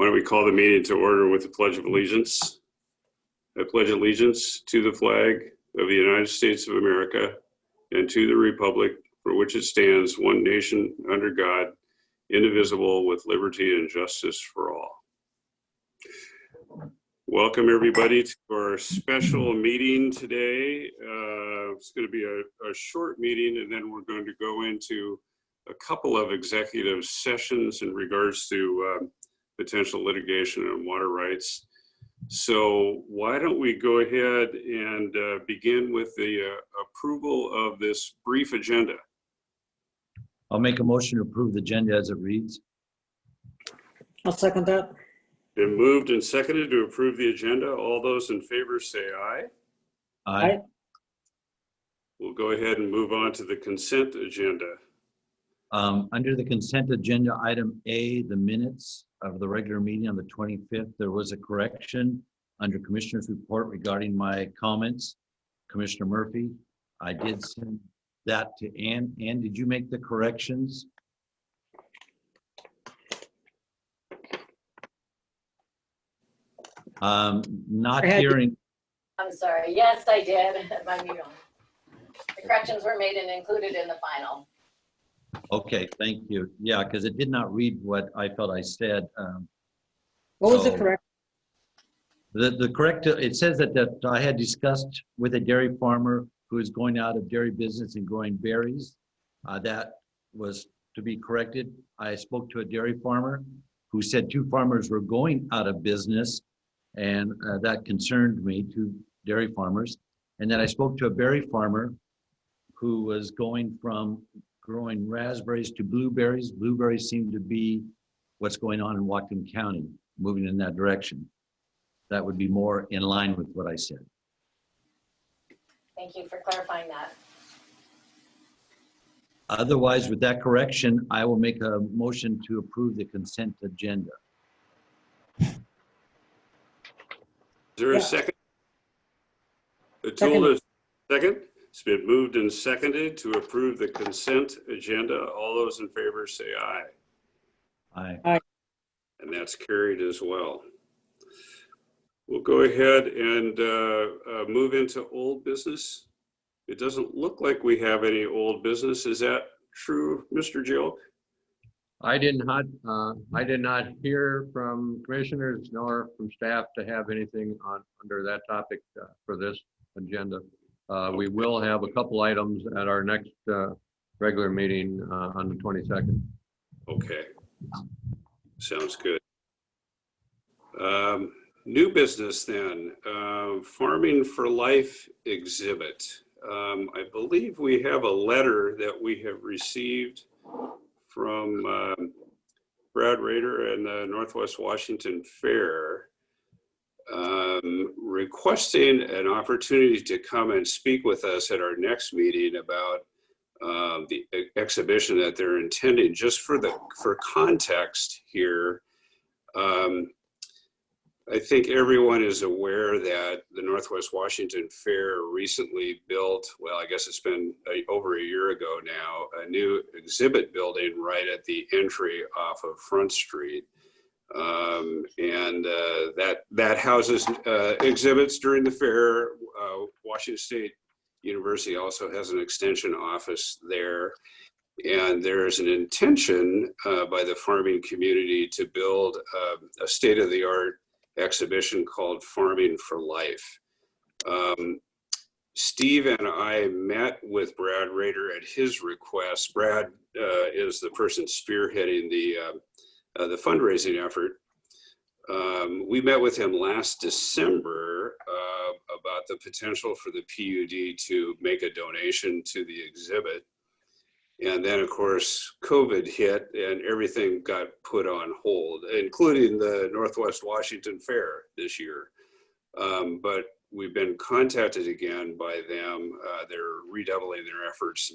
Why don't we call the meeting to order with the Pledge of Allegiance? I pledge allegiance to the flag of the United States of America and to the republic for which it stands, one nation under God, indivisible, with liberty and justice for all. Welcome everybody to our special meeting today. It's going to be a short meeting, and then we're going to go into a couple of executive sessions in regards to potential litigation on water rights. So why don't we go ahead and begin with the approval of this brief agenda. I'll make a motion to approve the agenda as it reads. I'll second that. Been moved and seconded to approve the agenda. All those in favor say aye. Aye. We'll go ahead and move on to the consent agenda. Under the consent agenda, item A, the minutes of the regular meeting on the 25th, there was a correction under Commissioner's report regarding my comments. Commissioner Murphy, I did send that to Ann. Ann, did you make the corrections? Not hearing. I'm sorry. Yes, I did. My mute on. The corrections were made and included in the final. Okay, thank you. Yeah, because it did not read what I felt I said. What was the correct? The correct, it says that I had discussed with a dairy farmer who is going out of dairy business and growing berries. That was to be corrected. I spoke to a dairy farmer who said two farmers were going out of business, and that concerned me, two dairy farmers. And then I spoke to a berry farmer who was going from growing raspberries to blueberries. Blueberries seem to be what's going on in Whatcom County, moving in that direction. That would be more in line with what I said. Thank you for clarifying that. Otherwise, with that correction, I will make a motion to approve the consent agenda. Is there a second? Second. Second. It's been moved and seconded to approve the consent agenda. All those in favor say aye. Aye. Aye. And that's carried as well. We'll go ahead and move into old business. It doesn't look like we have any old business. Is that true, Mr. Jilk? I did not hear from commissioners nor from staff to have anything under that topic for this agenda. We will have a couple items at our next regular meeting on the 22nd. Okay, sounds good. New business then, Farming for Life exhibit. I believe we have a letter that we have received from Brad Rader and the Northwest Washington Fair requesting an opportunity to come and speak with us at our next meeting about the exhibition that they're intending. Just for context here, I think everyone is aware that the Northwest Washington Fair recently built, well, I guess it's been over a year ago now, a new exhibit building right at the entry off of Front Street. That houses exhibits during the fair. Washington State University also has an extension office there. And there's an intention by the farming community to build a state-of-the-art exhibition called Farming for Life. Steve and I met with Brad Rader at his request. Brad is the person spearheading the fundraising effort. We met with him last December about the potential for the PUD to make a donation to the exhibit. And then, of course, COVID hit and everything got put on hold, including the Northwest Washington Fair this year. But we've been contacted again by them. They're redoubling their efforts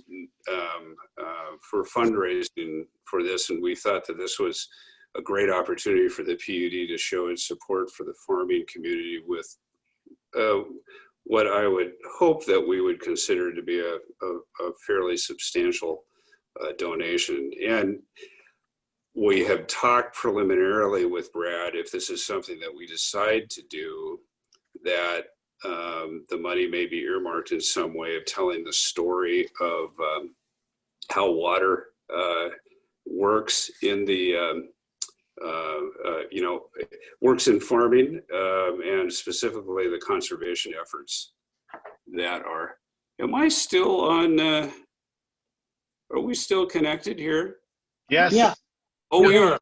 for fundraising for this. And we thought that this was a great opportunity for the PUD to show its support for the farming community with what I would hope that we would consider to be a fairly substantial donation. And we have talked preliminarily with Brad, if this is something that we decide to do, that the money may be earmarked in some way of telling the story of how water works in the, works in farming, and specifically the conservation efforts that are. Am I still on? Are we still connected here? Yes. Yeah. Oh, we Yeah. are.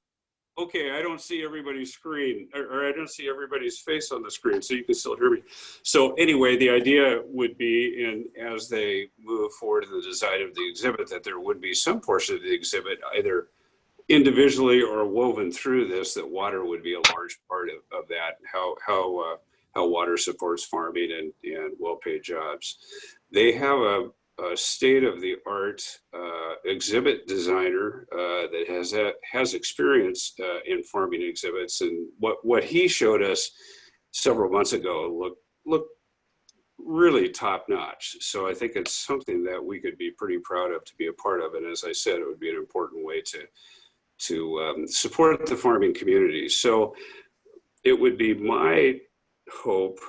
Okay, I don't see everybody's screen, or I don't see everybody's face on the screen, so you can still hear me. So anyway, the idea would be, as they move forward in the design of the exhibit, that there would be some portion of the exhibit, either individually or woven through this, that water would be a large part of that, how water supports farming and well-paid jobs. They have a state-of-the-art exhibit designer that has experience in farming exhibits, and what he showed us several months ago looked really top-notch. So I think it's something that we could be pretty proud of to be a part of, and as I said, it would be an important way to support the farming community. So it would be my hope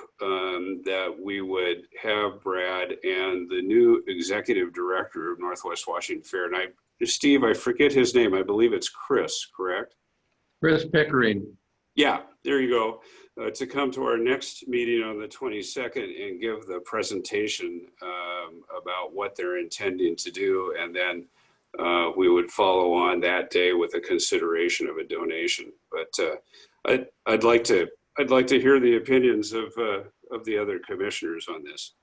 that we would have Brad and the new executive director of Northwest Washington Fair, and Steve, I forget his name. I believe it's Chris, correct? Chris Pickering. Yeah, there you go. To come to our next meeting on the 22nd and give the presentation about what they're intending to do, and then we would follow on that day with a consideration of a donation. But I'd like to hear the opinions of the other commissioners on this.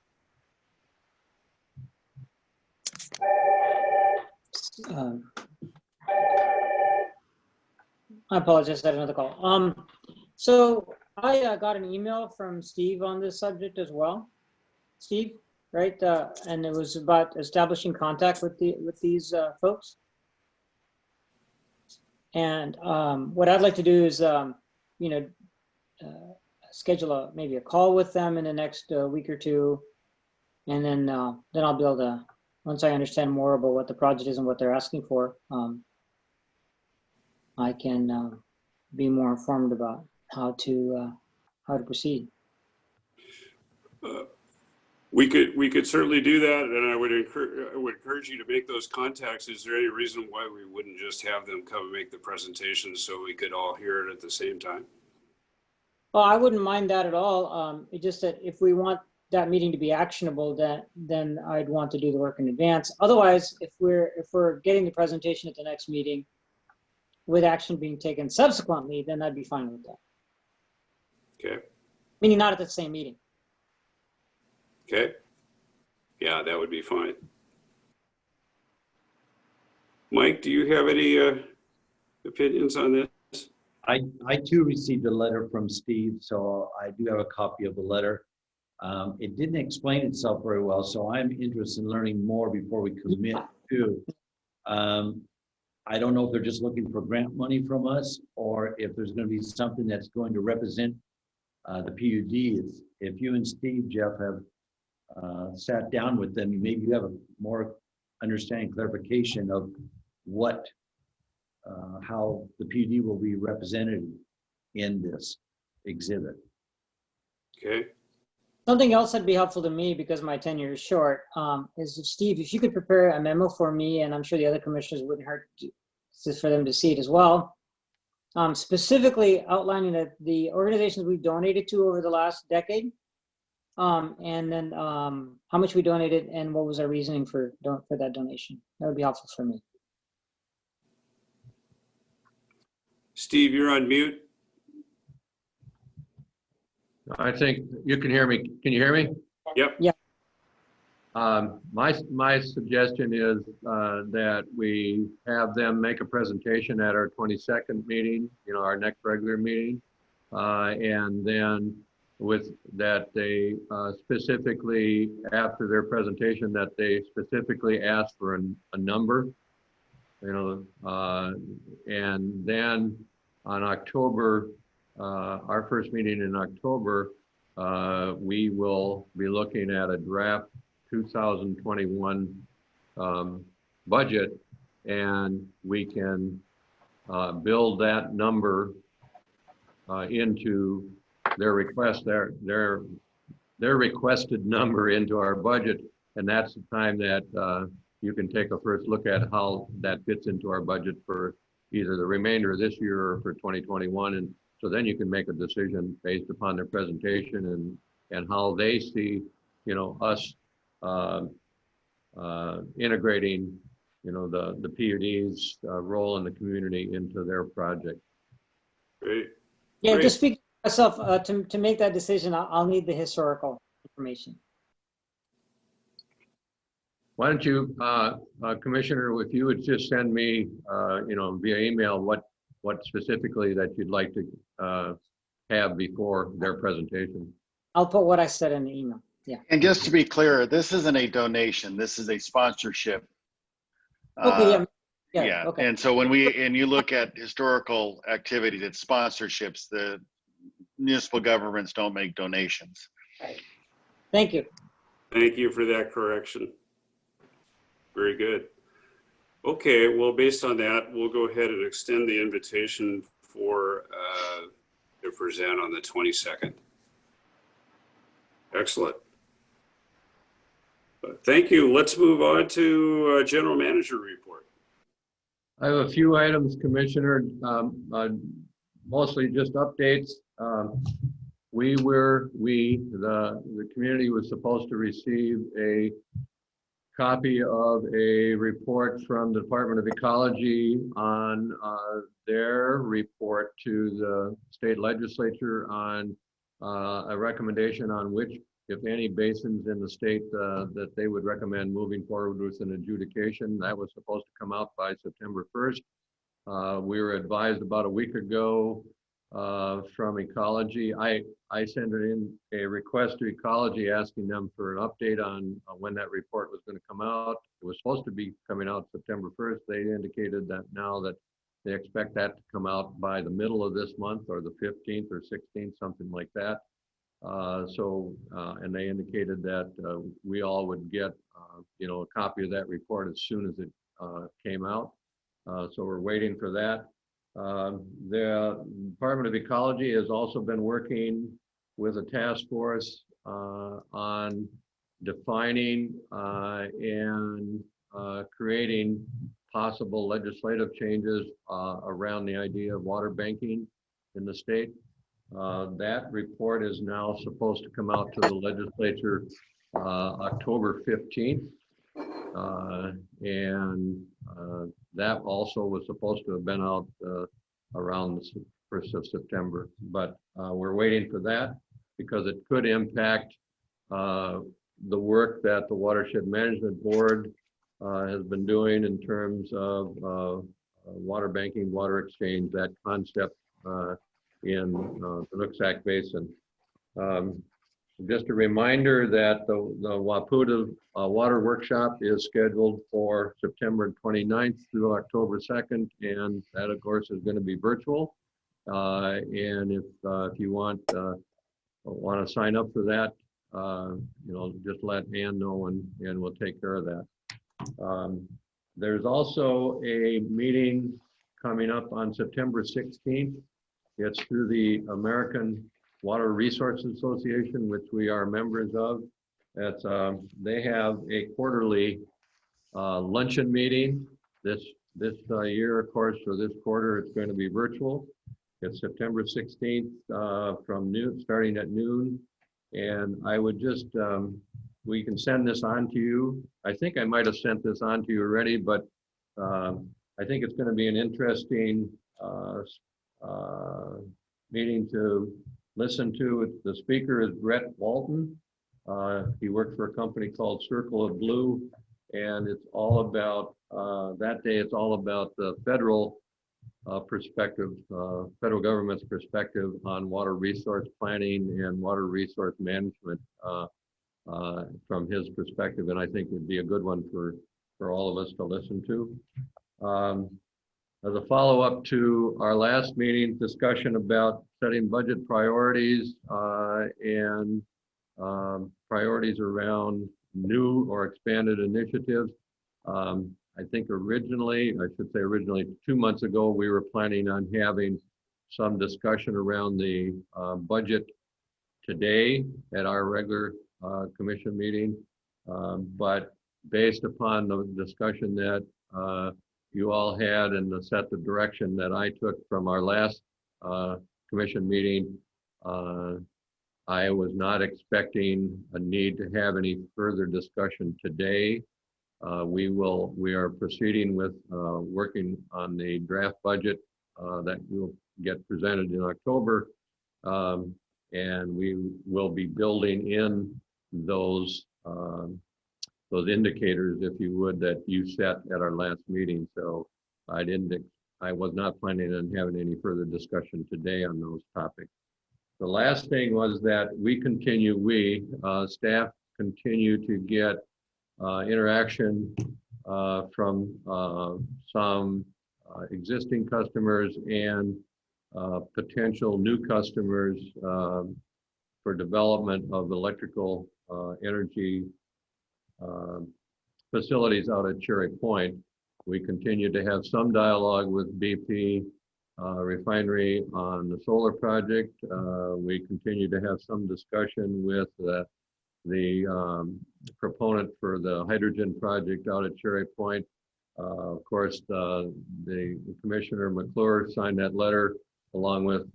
I apologize, I had another call. So I got an email from Steve on this subject as well. Steve, right? And it was about establishing contact with these folks. And what I'd like to do is, schedule maybe a call with them in the next week or two, and then I'll be able to, once I understand more about what the project is and what they're asking for, I can be more informed about how to proceed. We could certainly do that, and I would encourage you to make those contacts. Is there any reason why we wouldn't just have them come and make the presentation so we could all hear it at the same time? Well, I wouldn't mind that at all. It's just that if we want that meeting to be actionable, then I'd want to do the work in advance. Otherwise, if we're getting the presentation at the next meeting with action being taken subsequently, then I'd be fine with that. Okay. Meaning not at the same meeting. Okay. Yeah, that would be fine. Mike, do you have any opinions on this? I too received a letter from Steve, so I do have a copy of the letter. It didn't explain itself very well, so I'm interested in learning more before we commit to. I don't know if they're just looking for grant money from us, or if there's going to be something that's going to represent the PUD. If you and Steve, Jeff, have sat down with them, maybe you have a more understanding, clarification of what, how the PUD will be represented in this exhibit. Okay. Something else that'd be helpful to me, because my tenure is short, is if Steve, if you could prepare a memo for me, and I'm sure the other commissioners wouldn't hurt just for them to see it as well, specifically outlining the organizations we've donated to over the last decade, and then how much we donated and what was our reasoning for that donation. That would be helpful for me. Steve, you're on mute. I think you can hear me. Can you hear me? Yep. Yeah. My suggestion is that we have them make a presentation at our 22nd meeting, our next regular meeting, and then with that they specifically, after their presentation, that they specifically ask for a number, and then on October, our first meeting in October, we will be looking at a draft 2021 budget, and we can build that number into their request, their requested number into our budget. And that's the time that you can take a first look at how that fits into our budget for either the remainder of this year or for 2021. And so then you can make a decision based upon their presentation and how they see, you know, us integrating, you know, the PUD's role in the community into their project. Great. Yeah, Great. just speak for myself, to make that decision, I'll need the historical information. Why don't you, Commissioner, if you would just send me, you know, via email what specifically that you'd like to have before their presentation. I'll put what I said in the email. Yeah. And just to be clear, this isn't a donation. This is a sponsorship. Okay. Yeah. Yeah. Okay. And so when you look at historical activities, it's sponsorships. The municipal governments don't make donations. Thank you. Thank you for that correction. Very good. Okay, well, based on that, we'll go ahead and extend the invitation for to present on the 22nd. Excellent. Thank you. Let's move on to General Manager report. I have a few items, Commissioner, mostly just updates. The community was supposed to receive a copy of a report from the Department of Ecology on their report to the state legislature on a recommendation on which, if any, basins in the state that they would recommend moving forward with an adjudication. That was supposed to come out by September 1st. We were advised about a week ago from Ecology. I sent in a request to Ecology asking them for an update on when that report was going to come out. It was supposed to be coming out September 1st. They indicated that now that they expect that to come out by the middle of this month or the 15th or 16th, something like that. And they indicated that we all would get, you know, a copy of that report as soon as it came out. So we're waiting for that. The Department of Ecology has also been working with a task force on defining and creating possible legislative changes around the idea of water banking in the state. That report is now supposed to come out to the legislature October 15th. That also was supposed to have been out around the 1st of September, but we're waiting for that because it could impact the work that the Watershed Management Board has been doing in terms of water banking, water exchange, that concept in the Nooksack Basin. Just a reminder that the WAPUDA Water Workshop is scheduled for September 29th through October 2nd, and that, of course, is going to be virtual. And if you want to sign up for that, you know, just let Ann know, and we'll take care of that. There's also a meeting coming up on September 16th. It's through the American Water Resources Association, which we are members of. That's they have a quarterly luncheon meeting. This year, of course, for this quarter, it's going to be virtual. It's September 16th from noon, starting at noon. And I would just, we can send this on to you. I think I might have sent this on to you already, but I think it's going to be an interesting meeting to listen to. The speaker is Brett Walton. He works for a company called Circle of Blue, and it's all about, that day it's all about the federal perspective, federal government's perspective on water resource planning and water resource management from his perspective, and I think it'd be a good one for all of us to listen to. As a follow-up to our last meeting discussion about setting budget priorities and priorities around new or expanded initiatives, I think originally, I should say originally 2 months ago, we were planning on having some discussion around the budget today at our regular commission meeting. But based upon the discussion that you all had and the set the direction that I took from our last commission meeting, I was not expecting a need to have any further discussion today. We are proceeding with working on the draft budget that will get presented in October. And we will be building in those indicators, if you would, that you set at our last meeting. So I was not planning on having any further discussion today on those topics. The last thing was that staff continue to get interaction from some existing customers and potential new customers for development of electrical energy facilities out at Cherry Point. We continue to have some dialogue with BP refinery on the solar project. We continue to have some discussion with the proponent for the hydrogen project out at Cherry Point. Of course, the Commissioner McClure signed that letter along with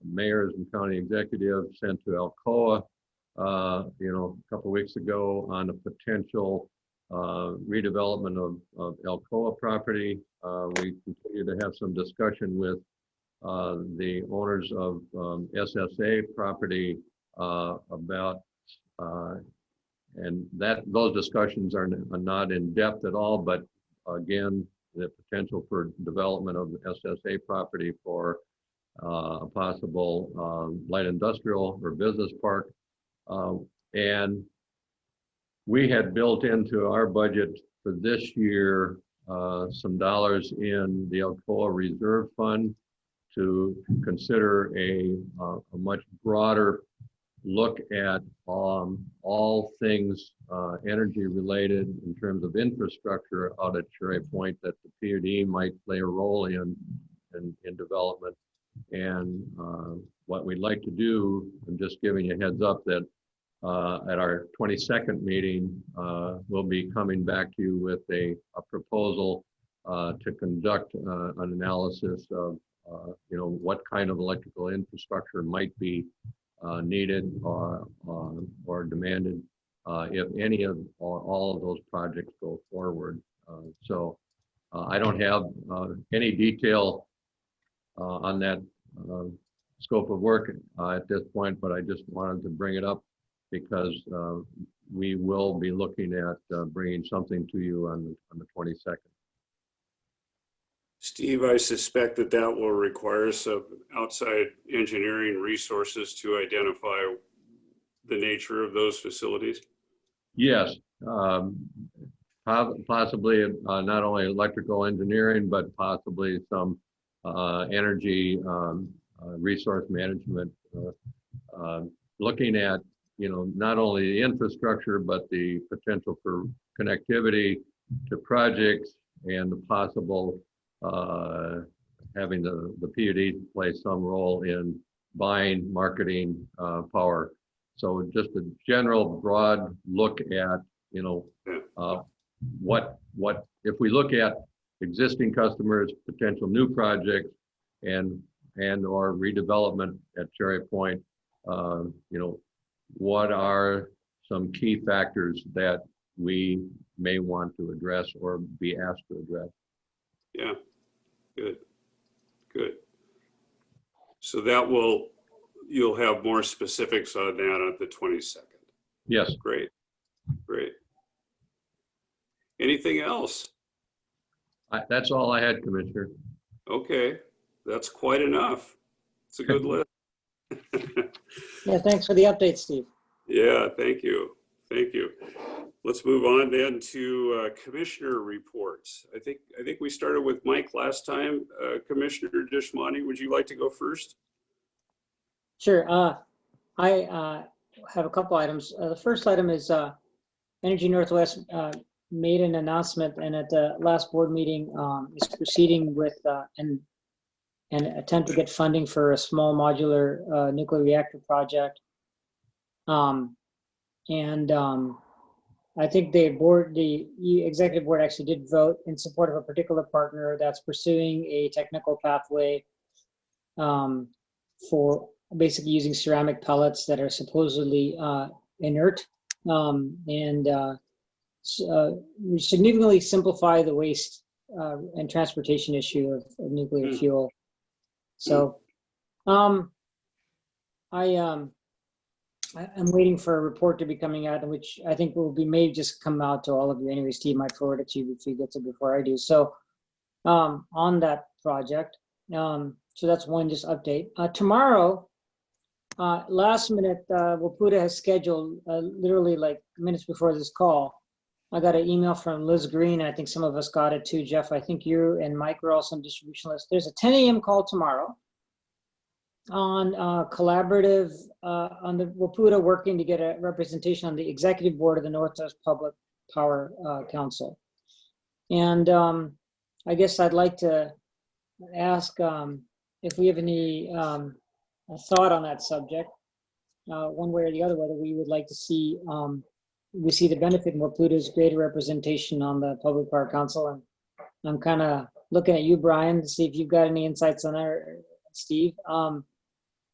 mayors and county executives sent to Alcoa, a couple of weeks ago on a potential redevelopment of Alcoa property. We continue to have some discussion with the owners of SSA property about, and those discussions are not in depth at all, but again, the potential for development of the SSA property for a possible light industrial or business park. And we had built into our budget for this year some dollars in the Alcoa Reserve Fund to consider a much broader look at all things energy related in terms of infrastructure out at Cherry Point that the PUD might play a role in development. And what we'd like to do, I'm just giving you a heads up that at our 22nd meeting, we'll be coming back to you with a proposal to conduct an analysis of what kind of electrical infrastructure might be needed or demanded if any of all of those projects go forward. So I don't have any detail on that scope of work at this point, but I just wanted to bring it up because we will be looking at bringing something to you on the 22nd. Steve, I suspect that will require some outside engineering resources to identify the nature of those facilities. Yes, possibly not only electrical engineering, but possibly some energy resource management, looking at not only the infrastructure, but the potential for connectivity to projects and the possible having the PUD play some role in buying, marketing power. So just a general broad look at, what if we look at existing customers, potential new projects, and or redevelopment at Cherry Point, what are some key factors that we may want to address or be asked to address? Yeah, good. So you'll have more specifics on that on the 22nd. Yes. Great. Anything else? That's all I had, Commissioner. Okay, that's quite enough. It's a good list. Yeah, thanks for the update, Steve. Yeah, thank you. Let's move on then to commissioner reports. I think we started with Mike last time. Commissioner Deshmani, would you like to go first? Sure. I have a couple items. The first item is Energy Northwest made an announcement, and at the last board meeting is proceeding with an attempt to get funding for a small modular nuclear reactor project. I think the executive board actually did vote in support of a particular partner that's pursuing a technical pathway for basically using ceramic pellets that are supposedly inert significantly simplify the waste and transportation issue of nuclear fuel. So I'm waiting for a report to be coming out, which I think may just come out to all of you. Anyway, Steve might forward it to you if he gets it before I do. So on that project, so that's one just update. Tomorrow, last minute, Wapouta has scheduled literally like minutes before this call. I got an email from Liz Green. I think some of us got it too, Jeff. I think you and Mike are also on distribution list. There's a 10 a.m. call tomorrow on collaborative on the Wapouta working to get a representation on the executive board of the Northwest Public Power Council. And I guess I'd like to ask if we have any thought on that subject, one way or the other, whether we would like to see we see the benefit in Wapouta's greater representation on the Public Power Council. And I'm kind of looking at you, Brian, to see if you've got any insights on that, Steve. And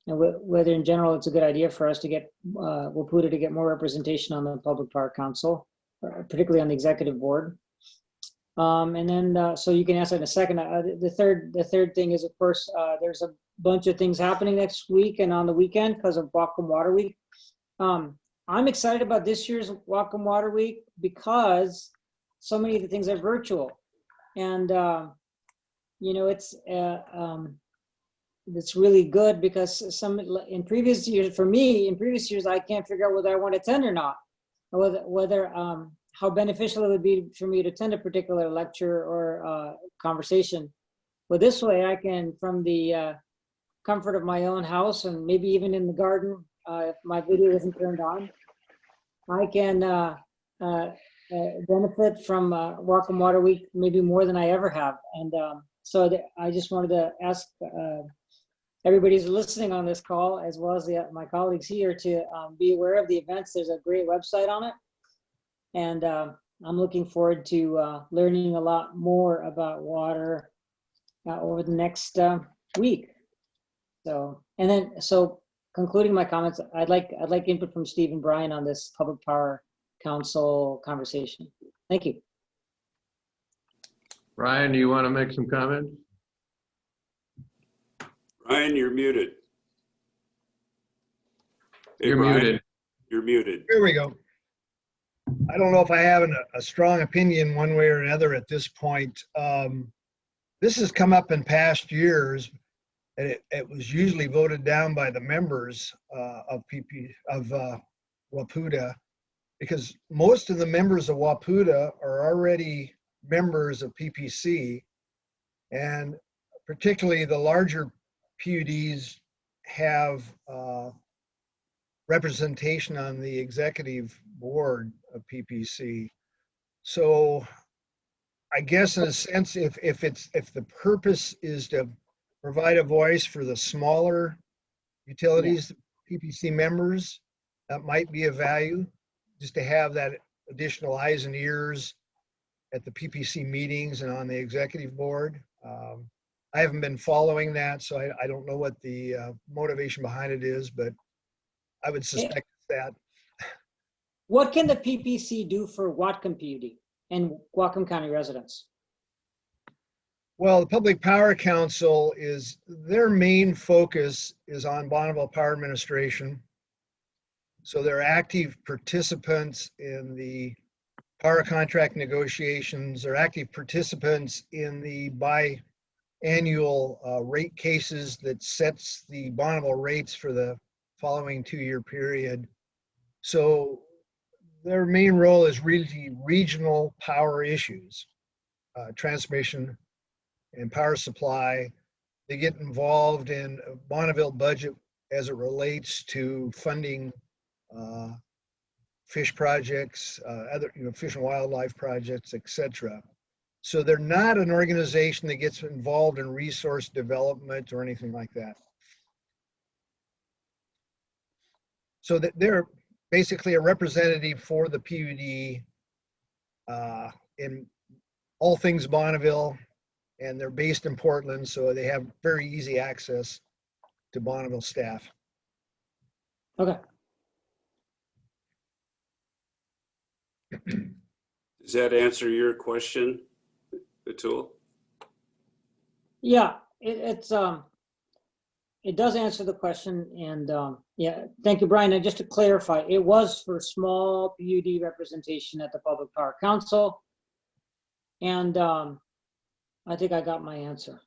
whether in general it's a good idea for us to get Wapouta to get more representation on the Public Power Council, particularly on the executive board. And then, so you can answer in a second. The third thing is, of course, there's a bunch of things happening next week and on the weekend because of Whatcom Water Week. I'm excited about this year's Whatcom Water Week because so many of the things are virtual, and you know, it's really good because in previous years I can't figure out whether I want to attend or not, or whether how beneficial it would be for me to attend a particular lecture or conversation. But this way I can, from the comfort of my own house and maybe even in the garden, if my video isn't turned on, I can benefit from Whatcom Water Week maybe more than I ever have. And so I just wanted to ask everybody who's listening on this call, as well as my colleagues here, to be aware of the events. There's a great website on it. And I'm looking forward to learning a lot more about water over the next week. So, concluding my comments, I'd like input from Steve and Brian on this Public Power Council conversation. Thank you. Brian, do you want to make some comments? Brian, you're muted. Hey, You're Brian, muted. You're muted. Here we go. I don't know if I have a strong opinion one way or another at this point. This has come up in past years, and it was usually voted down by the members of Wapouta, because most of the members of Wapouta are already members of PPC, and particularly the larger PUDs have representation on the executive board of PPC. So I guess in a sense, if the purpose is to provide a voice for the smaller utilities, PPC members, that might be of value, just to have that additional eyes and ears at the PPC meetings and on the executive board. I haven't been following that, so I don't know what the motivation behind it is, but I would suspect that. What can the PPC do for Whatcom PUD and Whatcom County residents? Well, the Public Power Council their main focus is on Bonneville Power Administration. So they're active participants in the power contract negotiations. They're active participants in the biannual rate cases that sets the Bonneville rates for the following 2-year period. So their main role is really regional power issues, transmission and power supply. They get involved in Bonneville budget as it relates to funding fish projects, other, fish and wildlife projects, etc. So they're not an organization that gets involved in resource development or anything like that. So that they're basically a representative for the PUD in all things Bonneville, and they're based in Portland, so they have very easy access to Bonneville staff. Okay. Does that answer your question, Atul? Yeah, it does answer the question, and yeah, thank you, Brian. And just to clarify, it was for small PUD representation at the Public Power Council, and I think I got my answer.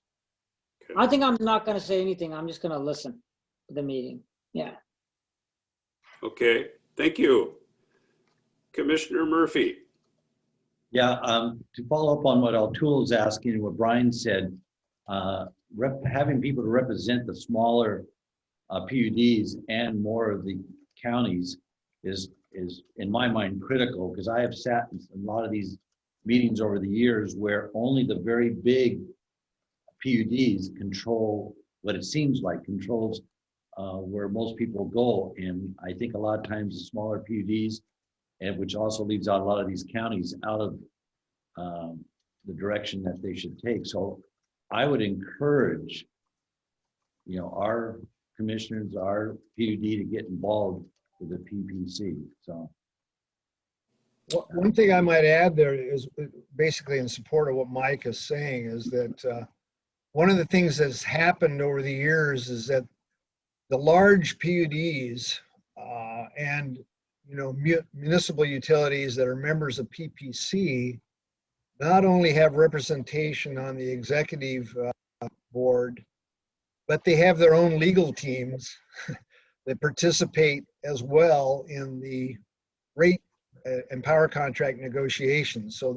Okay. I think I'm not going to say anything. I'm just going to listen to the meeting. Yeah. Okay, thank you. Commissioner Murphy. Yeah, to follow up on what O'Toole is asking and what Brian said, having people to represent the smaller PUDs and more of the counties is in my mind critical, because I have sat in a lot of these meetings over the years where only the very big PUDs control what it seems like controls where most people go. And I think a lot of times the smaller PUDs, and which also leaves out a lot of these counties out of the direction that they should take. So I would encourage, our commissioners, our PUD to get involved with the PPC. So one thing I might add there is basically in support of what Mike is saying is that one of the things that's happened over the years is that the large PUDs and municipal utilities that are members of PPC not only have representation on the executive board, but they have their own legal teams that participate as well in the rate and power contract negotiations. So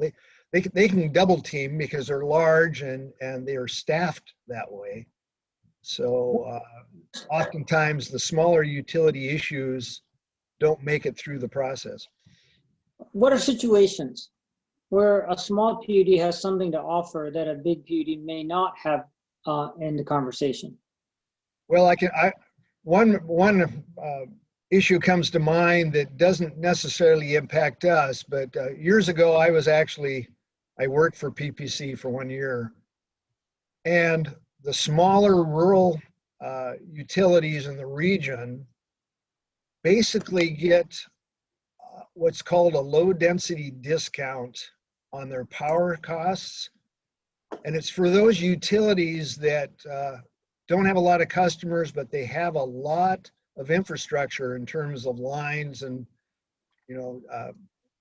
they can double team because they're large and they are staffed that way. So oftentimes the smaller utility issues don't make it through the process. What are situations where a small PUD has something to offer that a big PUD may not have in the conversation? Well, one issue comes to mind that doesn't necessarily impact us, but years ago I worked for PPC for 1 year, and the smaller rural utilities in the region basically get what's called a low density discount on their power costs. And it's for those utilities that don't have a lot of customers, but they have a lot of infrastructure in terms of lines and,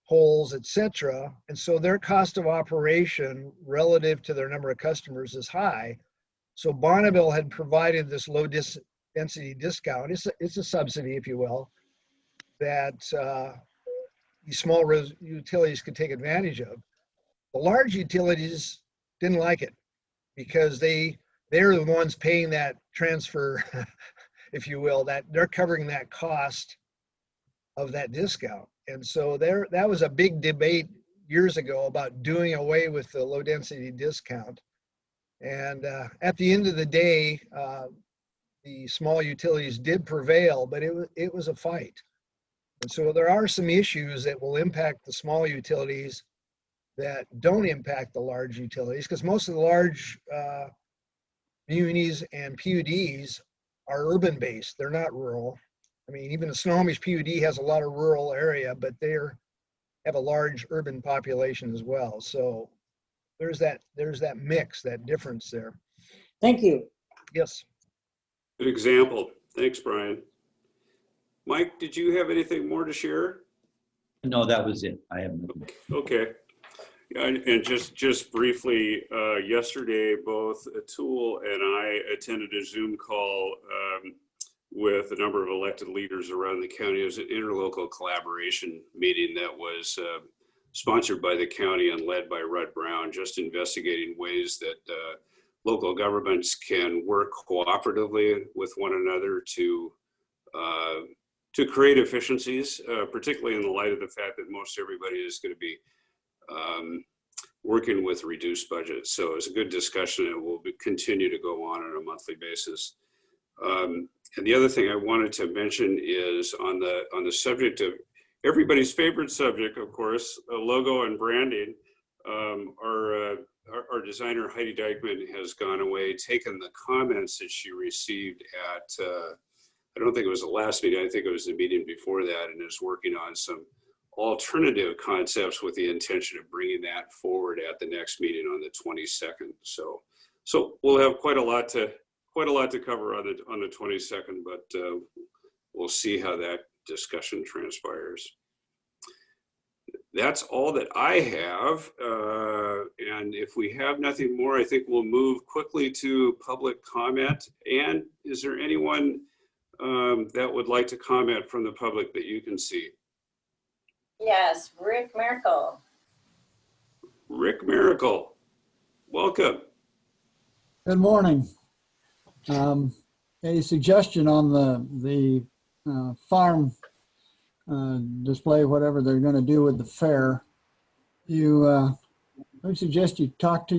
poles, etc. And so their cost of operation relative to their number of customers is high. So Bonneville had provided this low density discount. It's a subsidy, if you will, that these small utilities could take advantage of. The large utilities didn't like it because they're the ones paying that transfer, if you will, that they're covering that cost of that discount. And so that was a big debate years ago about doing away with the low density discount. And at the end of the day, the small utilities did prevail, but it was a fight. And so there are some issues that will impact the small utilities that don't impact the large utilities, because most of the large munis and PUDs are urban based. They're not rural. I mean, even the Snohomish PUD has a lot of rural area, but they have a large urban population as well. So there's that mix, that difference there. Thank you. Yes. Good example. Thanks, Brian. Mike, did you have anything more to share? no, that was it. I have nothing. Okay. And just briefly, yesterday, both Atul and I attended a Zoom call with a number of elected leaders around the county. It was an interlocal collaboration meeting that was sponsored by the county and led by Rudd Brown, just investigating ways that local governments can work cooperatively with one another to create efficiencies, particularly in the light of the fact that most everybody is going to be working with reduced budgets. So it's a good discussion, and will continue to go on a monthly basis. And the other thing I wanted to mention is on the subject of everybody's favorite subject, of course, logo and branding. Our designer Heidi Dykman has gone away, taken the comments that she received at I don't think it was the last meeting, I think it was the meeting before that, and is working on some alternative concepts with the intention of bringing that forward at the next meeting on the 22nd. So we'll have quite a lot to cover on the 22nd, but we'll see how that discussion transpires. That's all that I have. And if we have nothing more, I think we'll move quickly to public comment. And is there anyone that would like to comment from the public that you can see? Yes, Rick Merkel. Rick Miracle, welcome. Good morning. A suggestion on the farm display, whatever they're going to do with the fair. I would suggest you talk to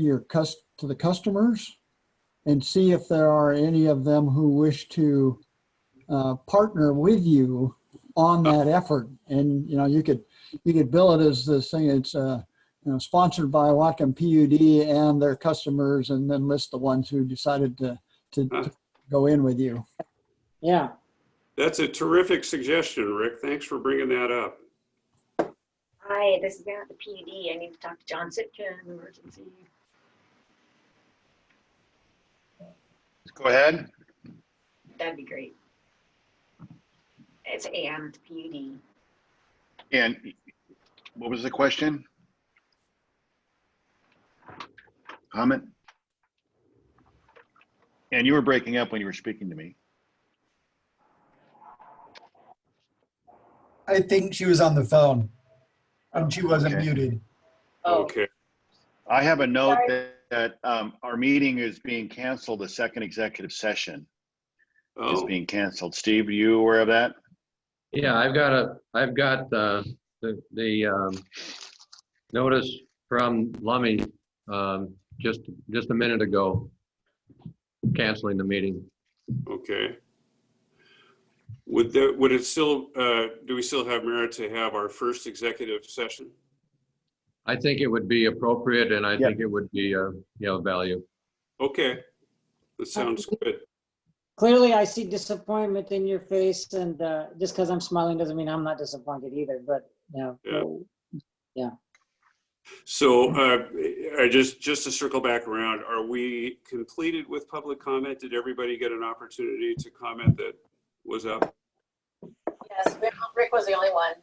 the customers and see if there are any of them who wish to partner with you on that effort. And you could bill it as this thing. It's sponsored by Whatcom PUD and their customers, and then list the ones who decided to go in with you. Yeah. That's a terrific suggestion, Rick. Thanks for bringing that up. Hi, this is at the PUD. I need to talk to John Sitka in emergency. Go ahead. That'd be great. It's AM at the PUD. And what was the question? Comment? And you were breaking up when you were speaking to me. I think she was on the phone and she wasn't Okay. muted. Oh, Okay. I have a note that our meeting is being canceled. The second executive session is Oh, being canceled. Steve, are you aware of that? Yeah, I've got the notice from Lummy just a minute ago, canceling the meeting. okay. Would it still, do we still have merit to have our first executive session? I think it would be appropriate, and I think it would be value. Okay, that sounds good. Clearly, I see disappointment in your face, and just because I'm smiling doesn't mean I'm not disappointed either. But yeah. So just to circle back around, are we completed with public comment? Did everybody get an opportunity to comment that was up? yes, Rick was the only one.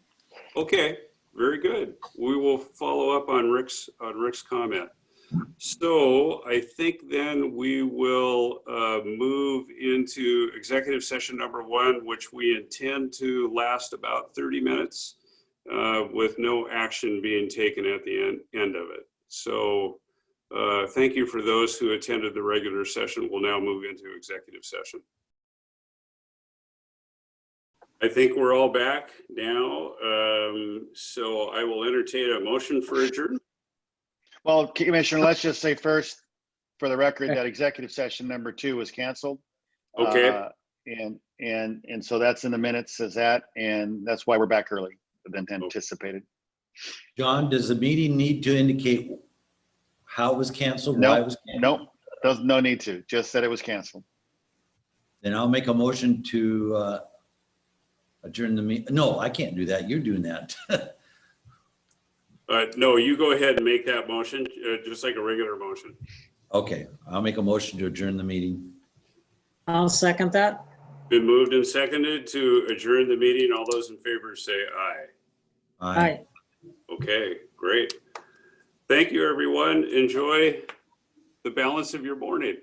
Okay, very good. We will follow up on Rick's comment. So I think then we will move into executive session number 1, which we intend to last about 30 minutes with no action being taken at the end of it. So thank you for those who attended the regular session. We'll now move into executive session. I think we're all back now. So I will entertain a motion for adjournment. Well, Commissioner, let's just say first, for the record, that executive session number 2 was canceled. Okay. And so that's in the minutes as that, and that's why we're back early than anticipated. John, does the meeting need to indicate how it was canceled, why it was canceled? Nope, no need to, just that it was canceled. Then I'll make a motion to adjourn the meeting. No, I can't do that. You're doing that. No, you go ahead and make that motion, just like a regular motion. Okay, I'll make a motion to adjourn the meeting. I'll second that. Been moved and seconded to adjourn the meeting. All those in favor say aye. Aye. Okay, great. Thank you, everyone. Enjoy the balance of your morning.